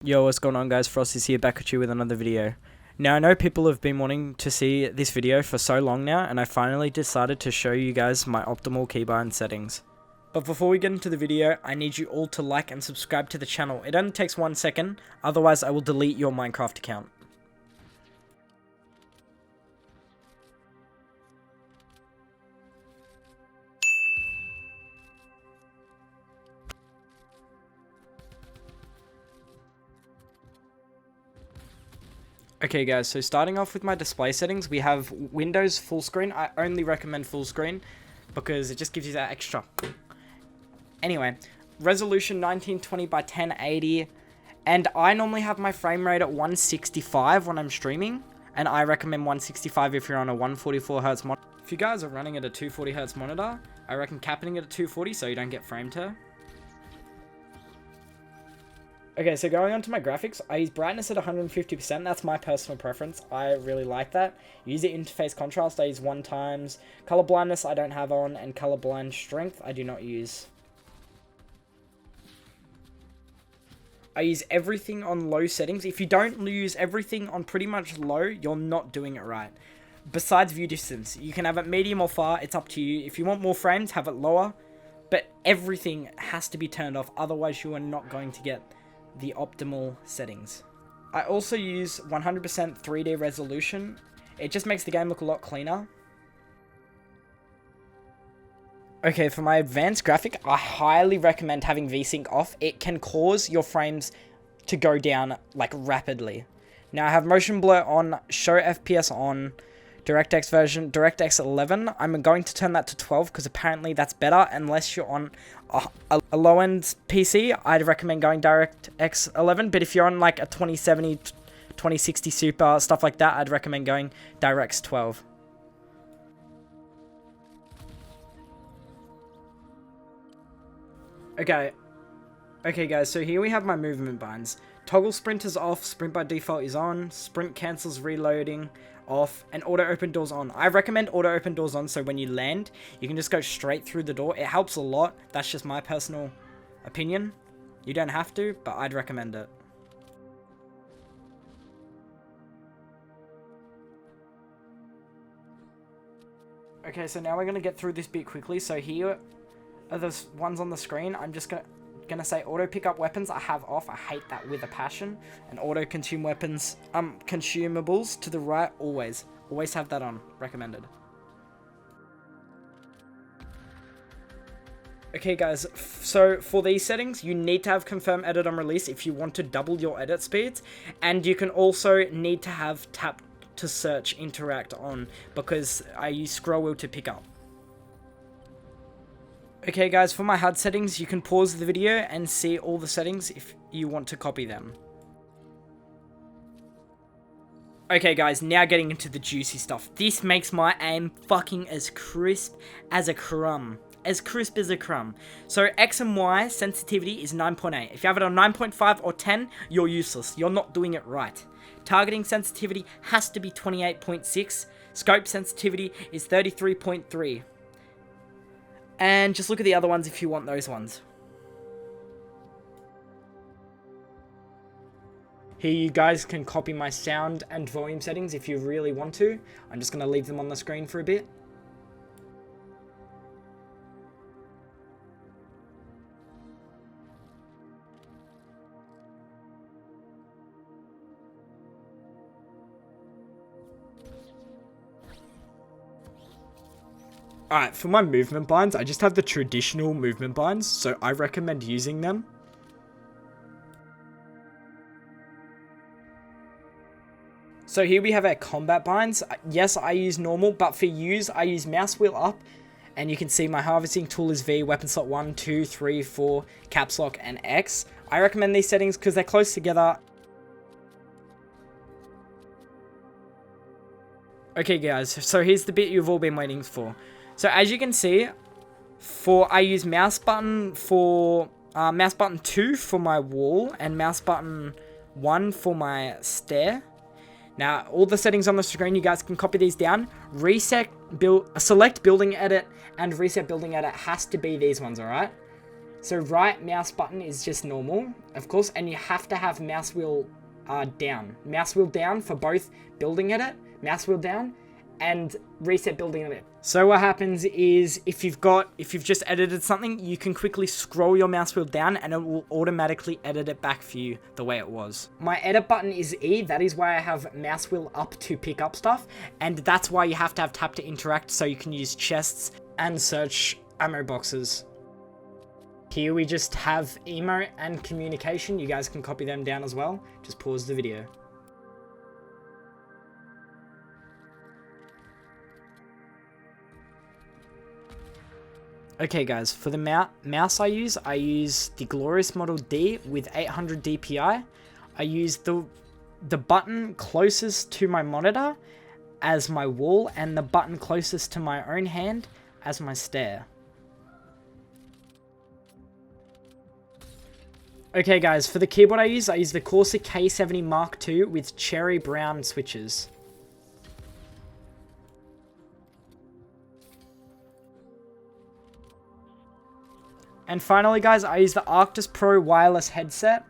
Yo, what's going on guys, Frosty's here back at you with another video. Now I know people have been wanting to see this video for so long now, and I finally decided to show you guys my optimal keybind settings. But before we get into the video, I need you all to like and subscribe to the channel. It only takes 1 second, otherwise I will delete your Minecraft account. Okay guys, so starting off with my display settings, we have Windows full screen. I only recommend full screen because it just gives you that extra. Anyway, resolution 1920 by 1080, and I normally have my frame rate at 165 when I'm streaming, and I recommend 165 if you're on a 144Hz monitor. If you guys are running at a 240Hz monitor, I reckon capping it at 240 so you don't get frame tear. Okay, so going on to my graphics, I use brightness at 150%. That's my personal preference. I really like that. Use the interface contrast. I use 1 times. Color blindness I don't have on, and color blind strength I do not use. I use everything on low settings. If you don't use everything on pretty much low, you're not doing it right. Besides view distance, you can have it medium or far. It's up to you. If you want more frames, have it lower. But everything has to be turned off. Otherwise, you are not going to get the optimal settings. I also use 100% 3D resolution. It just makes the game look a lot cleaner. Okay, for my advanced graphic, I highly recommend having VSync off. It can cause your frames to go down like rapidly. Now I have motion blur on, show FPS on, DirectX version, DirectX 11. I'm going to turn that to 12 because apparently that's better unless you're on a low-end PC. I'd recommend going DirectX 11, but if you're on like a 2070, 2060 Super, stuff like that, I'd recommend going DirectX 12. Okay guys, so here we have my movement binds. Toggle sprint is off, sprint by default is on, sprint cancels reloading off, and auto open doors on. I recommend auto open doors on so when you land, you can just go straight through the door. It helps a lot. That's just my personal opinion. You don't have to, but I'd recommend it. Okay, so now we're going to get through this bit quickly. So here are the ones on the screen. I'm just gonna say auto pick up weapons I have off. I hate that with a passion. And auto consume weapons, consumables to the right, always have that on. Recommended. Okay guys, so for these settings, you need to have confirm edit on release if you want to double your edit speeds, and you can also need to have tap to search interact on because I use scroll wheel to pick up. Okay guys, for my HUD settings, you can pause the video and see all the settings if you want to copy them. Okay guys, now getting into the juicy stuff. This makes my aim fucking as crisp as a crumb. As crisp as a crumb. So X and Y sensitivity is 9.8. If you have it on 9.5 or 10, you're useless. You're not doing it right. Targeting sensitivity has to be 28.6. Scope sensitivity is 33.3. And just look at the other ones if you want those ones. Here you guys can copy my sound and volume settings if you really want to. I'm just going to leave them on the screen for a bit. Alright, for my movement binds, I just have the traditional movement binds, so I recommend using them. So here we have our combat binds. Yes, I use normal, but for use, I use mouse wheel up, and you can see my harvesting tool is V, weapon slot 1, 2, 3, 4, caps lock, and X. I recommend these settings because they're close together. Okay guys, so here's the bit you've all been waiting for. So as you can see, I use mouse button 2 for my wall and mouse button 1 for my stair. Now all the settings on the screen, you guys can copy these down. Select building edit and reset building edit has to be these ones, alright? So right mouse button is just normal, of course, and you have to have mouse wheel down. Mouse wheel down for both building edit, mouse wheel down, and reset building edit. So what happens is if you've just edited something, you can quickly scroll your mouse wheel down and it will automatically edit it back for you the way it was. My edit button is E, that is why I have mouse wheel up to pick up stuff, and that's why you have to have tap to interact so you can use chests and search ammo boxes. Here we just have emote and communication. You guys can copy them down as well. Just pause the video. Okay guys, for the mouse I use the Glorious Model D with 800 DPI. I use the button closest to my monitor as my wall and the button closest to my own hand as my stair. Okay guys, for the keyboard I use the Corsair K70 Mark II with cherry brown switches. And finally guys, I use the Arctis Pro wireless headset.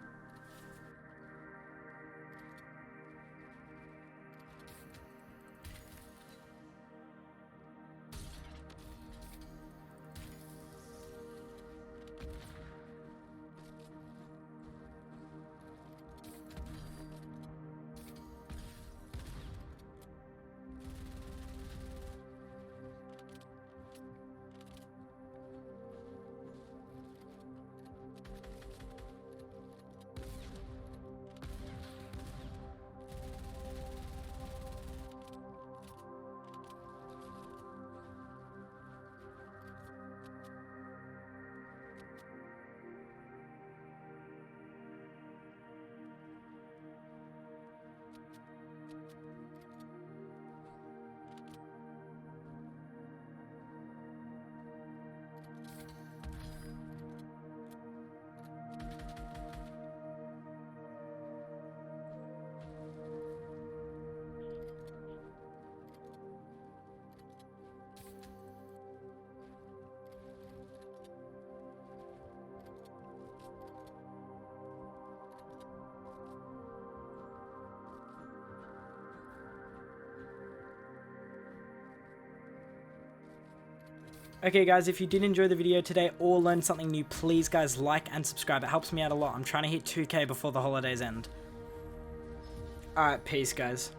Okay guys, if you did enjoy the video today or learn something new, please guys like and subscribe. It helps me out a lot. I'm trying to hit 2K before the holidays end. Alright, peace guys.